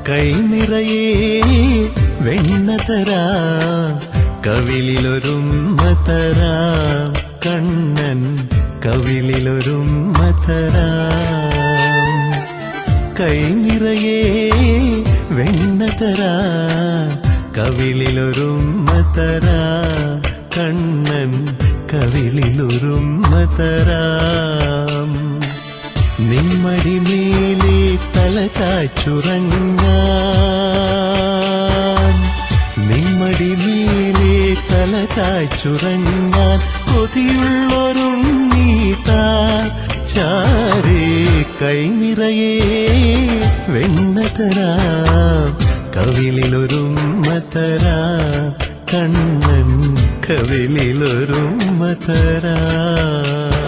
കൈ നിറയെ വെണ്ണ തരാം, കവിളിലൊരുമ്മ തരാം, കണ്ണൻ കവിളിലൊരുമ്മ തരാം. കൈ നിറയെ വെണ്ണ തരാം, കവിളിലൊരുമ്മ തരാം, കണ്ണൻ കവിളിലൊരുമ്മ തരാം. നിമ്മടി മേലെ തല ചായ്ച്ചുറങ്ങാൻ, നിമ്മടി മേലെ തല ചായ്ച്ചുറങ്ങാൻ കൊതിയുള്ളൊരുണ്ണീതാ ചാരേ. കൈ നിറയെ വെണ്ണ തരാം, കവിളിലൊരുമ്മ തരാം, കണ്ണൻ കവിളിലൊരുമ്മ തരാം.